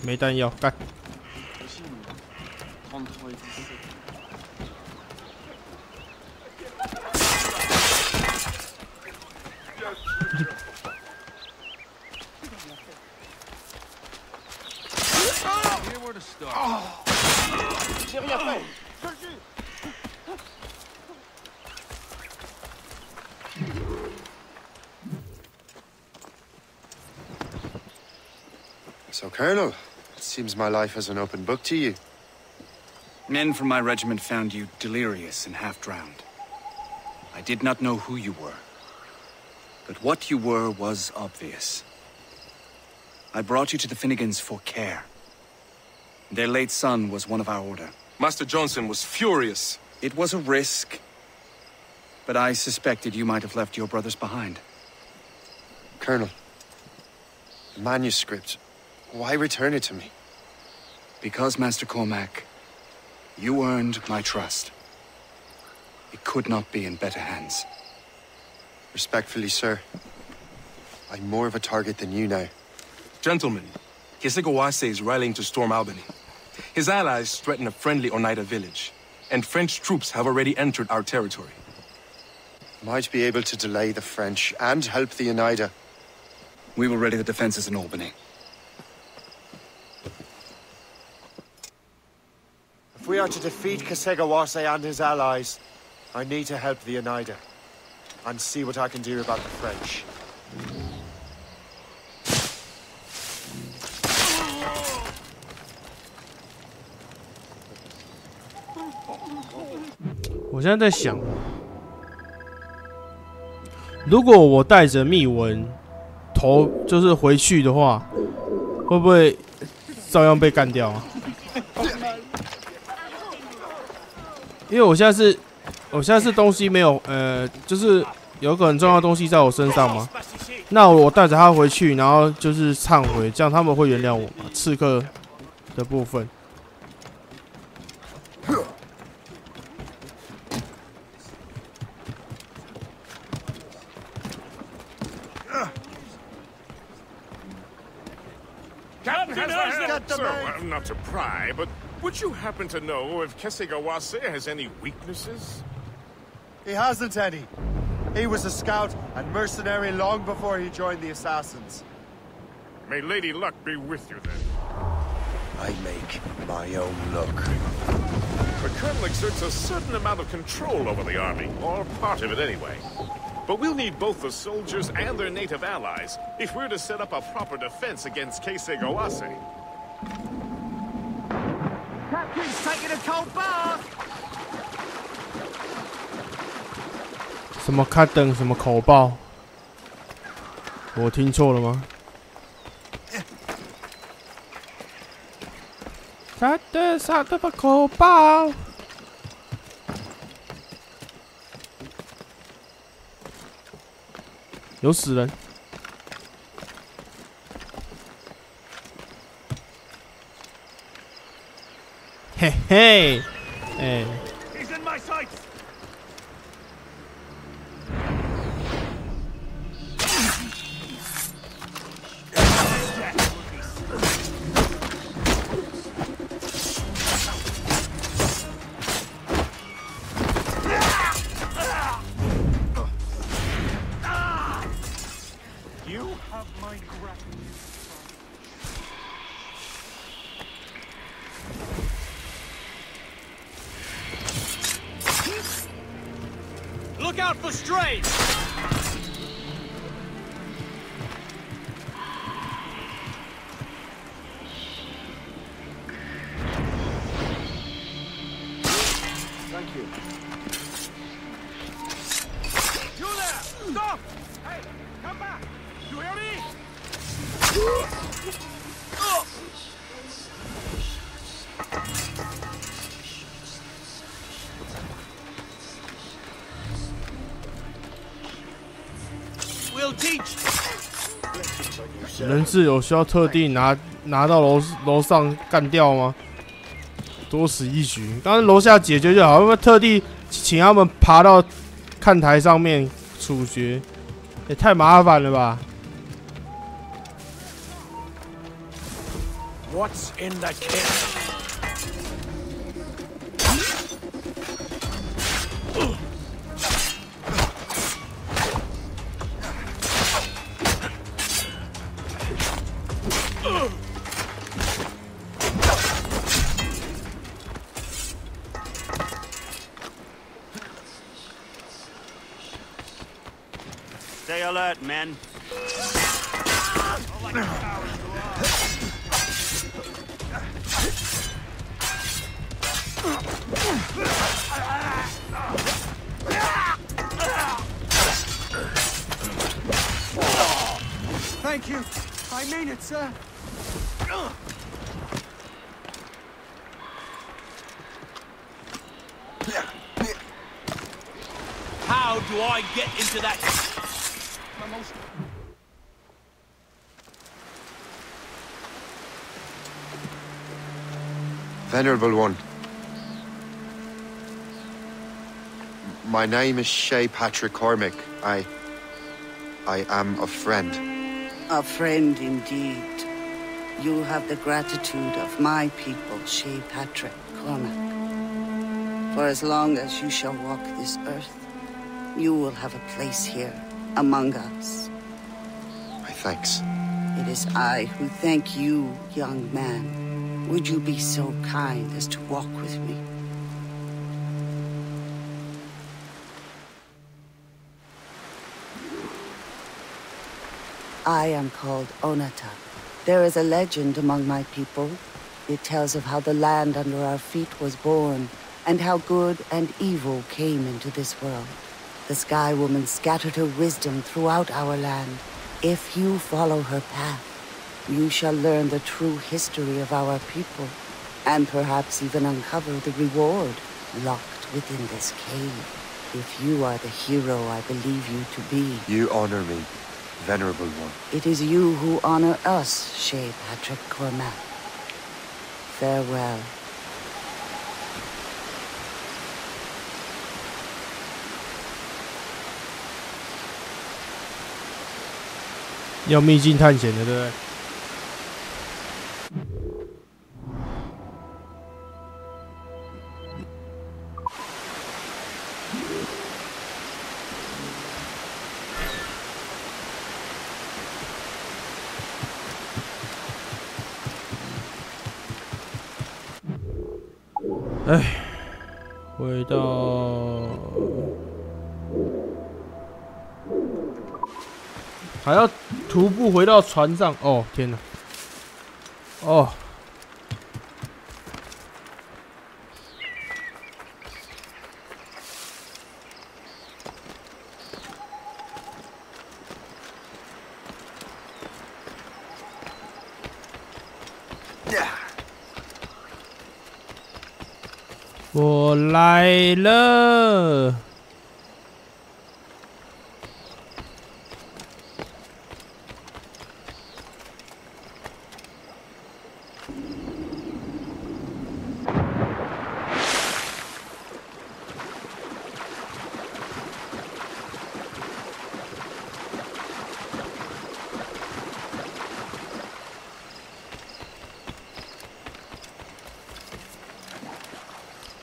没弹药，干！So, Colonel, it seems my life is an open book to you. Men from my regiment found you delirious and half-drowned. I did not know who you were, but what you were was obvious. I brought you to the Finnegans for care. Their late son was one of our order. Master Johnson was furious. It was a risk, but I suspected you might have left your brothers behind. Colonel, the manuscript. Why return it to me? Because, Master Cormac, you earned my trust. It could not be in better hands. Respectfully, sir. I'm more of a target than you now. Gentlemen, Kesegowase is rallying to storm Albany. His allies threaten a friendly Oneida village, and French troops have already entered our territory. Might be able to delay the French and help the Oneida. We will ready the defenses in Albany. If we are to defeat Kesegowase and his allies, I need to help the Oneida and see what I can do about the French. 我现在在想，如果我带着密文就是回去的话，会不会照样被干掉啊？因为我现在是东西没有，就是有个很重要的东西在我身上嘛。那我带着他回去，然后就是忏悔，这样他们会原谅我吗？刺客的部分。Sir, not to pry, but would you happen to know if Kesegowase has any weaknesses? He hasn't any. He was a scout and mercenary long before he joined the assassins. May Lady Luck be with you then. I make my own luck. The Colonel exerts a certain amount of control over the army, or part of it anyway. But we'll need both the soldiers and their native allies if we're to set up a proper defense against Kesegowase. Captain's taking a cold bath! 什么卡登？什么口爆？我听错了吗？他的杀的把口爆。有死人。嘿嘿，哎。He's in my sights. You have my gratitude. Look out for strays! Thank you. You there! Stop! Hey, come back! You hear me? We'll teach. 人质有需要特地拿到楼上干掉吗？多此一举，刚刚楼下解决就好，要不要特地请他们爬到看台上面处决？也太麻烦了吧！ What's in the kit? Stay alert, men. Thank you. I mean it, sir. How do I get into that? Venerable One. My name is Shea Patrick Cormac. I am a friend. A friend indeed. You have the gratitude of my people, Shea Patrick Cormac. For as long as you shall walk this earth, you will have a place here among us. My thanks. It is I who thank you, young man. Would you be so kind as to walk with me? I am called Onata. There is a legend among my people. It tells of how the land under our feet was born, and how good and evil came into this world. The Sky Woman scattered her wisdom throughout our land. If you follow her path, you shall learn the true history of our people, and perhaps even uncover the reward locked within this cave. If you are the hero I believe you to be. You honor me, Venerable One. It is you who honor us, Shea Patrick Cormac. Farewell. 要秘境探险的，对不对？哎，回到还要徒步回到船上。哦，天哪！哦，我来了。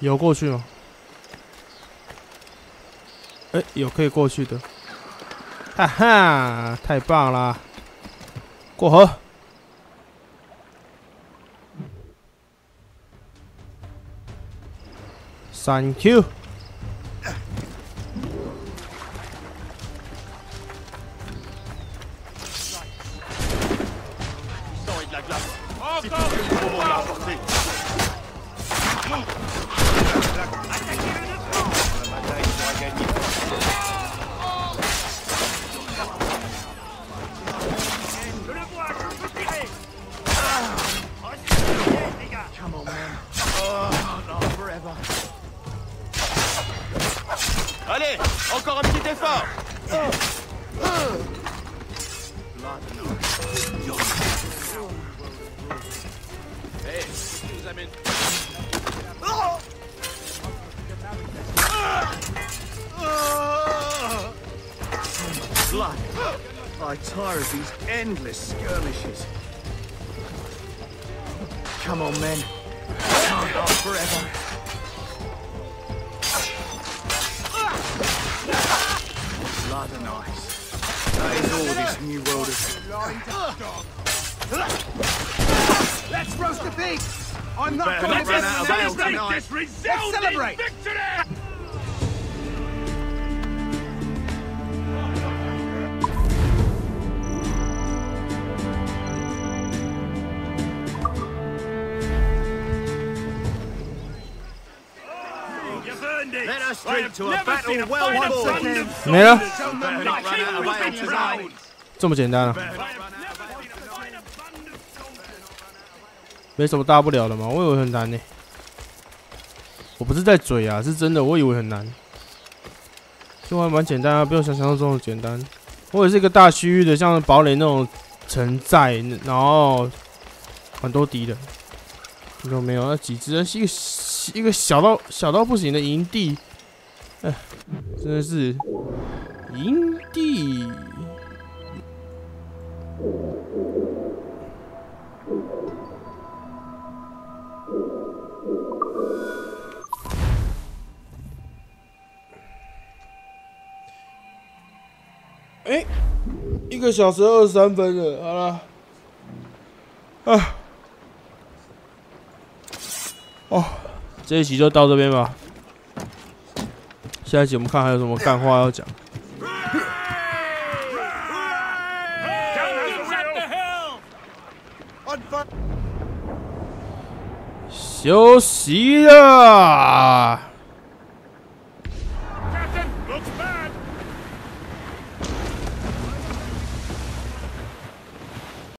有过去吗？哎，有可以过去的，哈哈，太棒了！过河。Thank you。Allez, encore un petit effort. Hey, qui nous amène? Blood. I tire of these endless skirmishes. Come on, men. Can't last forever. Blood and ice. That is all this new world is. Let's roast the pig! I'm not going to run out of ale tonight. Let's celebrate! Victory! 没了，这么简单啊？没什么大不了的嘛，我以为很难呢。我不是在嘴啊，是真的，我以为很难。就还蛮简单啊，不用想象中的简单。我也是一个大区域的，像堡垒那种城寨，然后很多敌人。你说没有？那几只是一个小到不行的营地。哎，真的是营地。哎，1个小时23分了，好了。啊，哦，这一集就到这边吧。下一集我们看还有什么干话要讲。休息了。